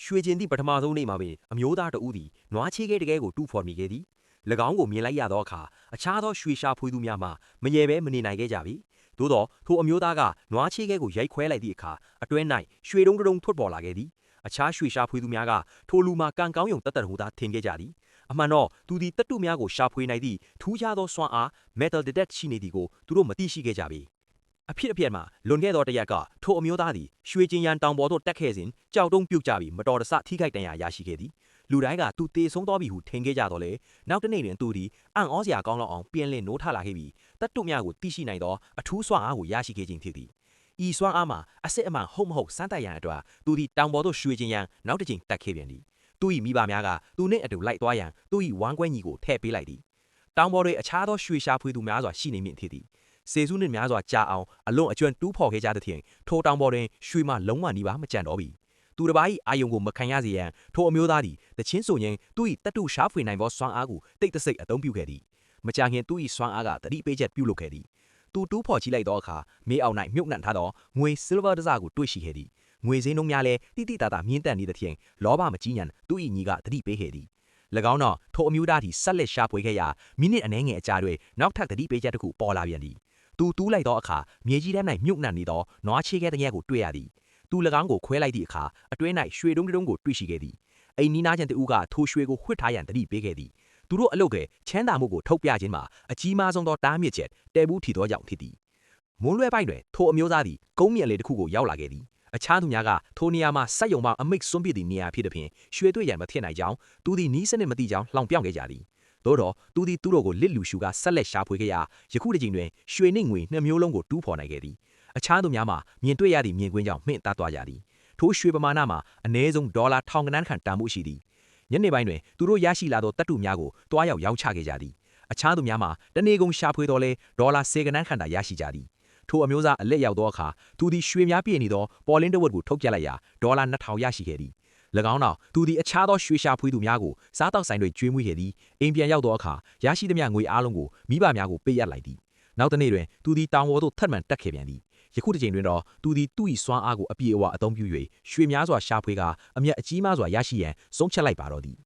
ရွှေကျင်သည့်ပထမဆုံးနေ့မှာပင်အမျိုးသားတဦးသည်နွားချေးခဲတကဲကိုတူးဖော်မိခဲ့သည်၎င်းကိုမြင်လိုက်ရသောအခါအခြားသောရွှေရှာဖွေသူများမှမငယ်ပဲမနေနိုင်ခဲ့ကြပြီသို့သောထိုအမျိုးသားကနွားချေးခဲကိုရိုက်ခွဲလိုက်သည့်အခါအတွဲ၌ရွှေတုံးတုံးထွက်ပေါ်လာခဲ့သည်အခြားရွှေရှာဖွေသူများကထိုလူမှာကံကောင်းယုံတတ်ဟုသာထင်ခဲ့ကြသည်အမှန်တော့သူသည်တတ္တုများကိုရှာဖွေနိုင်သည့်ထူးခြားသောစွမ်းအား metal detect ရှိနေသည်ကိုသူတို့မသိရှိခဲ့ကြပေအဖြစ်အပျက်မှာလွန်ခဲ့သောတရက်ကထိုအမျိုးသားသည်ရွှေကျင်ရန်တောင်ပေါ်သို့တက်ခဲ့စဉ်ကြောက်တုံးပြုတ်ကြပြီးမတော်တဆထိခိုက်ဒဏ်ရာရရှိခဲ့သည်လူတိုင်းကသူတေဆုံးသွားပြီဟုထင်ခဲ့ကြတော့လေနောက်တနေ့တွင်သူသည်အံ့ဩစရာကောင်းလောက်အောင်ပြန်လည်နိုးထလာခဲ့ပြီးတတ္တုများကိုသိရှိနိုင်သောအထူးစွမ်းအားကိုရရှိခဲ့ခြင်းဖြစ်သည်ဤစွမ်းအားမှာအစစ်အမှန်ဟုတ်မဟုတ်စမ်းသပ်ရန်အတွက်သူသည်တောင်ပေါ်သို့ရွှေကျင်ရန်နောက်တစ်ကြိမ်တက်ခဲ့ပြန်သည်သူ၏မိဘများကသူနှင့်အတူလိုက်သွားရန်သူ၏ဝမ်းကွဲညီကိုထည့်ပေးလိုက်သည်တောင်ပေါ်တွင်အခြားသောရွှေရှာဖွေသူများစွာရှိနေမည်ဖြစ်သည်စေစုနှင့်များစွာကြာအောင်အလွန်အကျွမ်းတူးဖော်ခဲ့ကြသဖြင့်ထိုတောင်ပေါ်တွင်ရွှေမှလုံးဝနီးပါးမကျန်တော့ပြီသူတစ်ပါး၏အာယုံကိုမခံရစေရန်ထိုအမျိုးသားသည်တချင်းဆိုရင်သူ၏တတ္တုရှာဖွေနိုင်သောစွမ်းအားကိုတိတ်တဆိတ်အသုံးပြုခဲ့သည်မကြာခင်သူ၏စွမ်းအားကတတိပေးချက်ပြုလုပ်ခဲ့သည်သူတူးဖော်ကြည့်လိုက်သောအခါမေးအောင်၌မြုပ်နှံထားသောငွေ silver တစကိုတွေ့ရှိခဲ့သည်ငွေစင်းနှုန်းများလည်းတိတိတသာမြင့်တက်နေသဖြင့်လောဘမကြီးညံသူ၏ညီကတတိပေးခဲ့သည်၎င်းတော့ထိုအမျိုးသားသည်ဆက်လက်ရှာဖွေခဲ့ရာမိနစ်အနည်းငယ်အကြာတွင်နောက်ထပ်တတိပေးချက်တစ်ခုပေါ်လာပြန်သည်သူတူးလိုက်သောအခါမြေကြီးထဲ၌မြုပ်နှံနေသောနွားချေးခဲတငယ်ကိုတွေ့ရသည်သူ၎င်းကိုခွဲလိုက်သည့်အခါအတွင်း၌ရွှေတုံးတုံးကိုတွေ့ရှိခဲ့သည်အိမ်နီးနားချင်းတဦးကထိုရွှေကိုဝှက်ထားရန်တတိပေးခဲ့သည်သူတို့အလုပ်ကချမ်းသာမှုကိုထုတ်ပြခြင်းမှာအကြီးမားဆုံးသောတားမြစ်ချက်တဲဘူးထီသောကြောင့်ဖြစ်သည်မွန်းလွဲပိုင်းတွင်ထိုအမျိုးသားသည်ကုန်းမြင့်လေတစ်ခုကိုရောက်လာခဲ့သည်အခြားသူများကထိုနေရာမှာစက်ယုံမှအမိတ်စွန့်ပစ်သည့်နေရာဖြစ်သည်ဖြင့်ရွှေတွေ့ရန်မဖြစ်နိုင်ကြောင်းသူသည်နီးစနစ်မသိကြောင်းလှောင်ပြောင်ခဲ့ကြသည်သို့တော့သူသည်သူတို့ကိုလစ်လူရှုကဆက်လက်ရှာဖွေခဲ့ရာယခုတစ်ချိန်တွင်ရွှေနှင့်ငွေနှစ်မျိုးလုံးကိုတူးဖော်နိုင်ခဲ့သည်အခြားသူများမှာမြင်တွေ့ရသည့်မြင်ကွင်းကြောင့်မှင့်သားသွားကြသည်ထိုရွှေပမာဏမှာအနည်းဆုံးဒေါ်လာထောင်ကနန်းခန့်တန်ဖိုးရှိသည်ညနေပိုင်းတွင်သူတို့ရရှိလာသောတတ္တုများကိုတွားရောက်ရောင်းချခဲ့ကြသည်အခြားသူများမှာတနေ့ကုန်ရှာဖွေတော်လဲဒေါ်လာ10ကနန်းခန့်သာရရှိကြသည်ထိုအမျိုးသားအလက်ရောက်သောအခါသူသည်ရွှေများပြည့်နေသောပေါ်လင်းတဝက်ကိုထုတ်ပြလိုက်ရာဒေါ်လာ2000ရရှိခဲ့သည်၎င်းနောက်သူသည်အခြားသောရွှေရှာဖွေသူများကိုစားတောက်ဆိုင်တွေကျွေးမွေးခဲ့သည်အိမ်ပြန်ရောက်သောအခါရရှိသမျှငွေအားလုံးကိုမိဘများကိုပေးအပ်လိုက်သည်နောက်တစ်နေ့တွင်သူသည်တောင်ပေါ်သို့ထပ်မံတက်ခဲ့ပြန်သည်ယခုတစ်ချိန်တွင်တော့သူသည်သူ့၏စွမ်းအားကိုအပြည့်အဝအသုံးပြု၍ရွှေများစွာရှာဖွေကာအမျက်အကြီးမားစွာရရှိရန်ဆုံးဖြတ်လိုက်ပါတော့သည်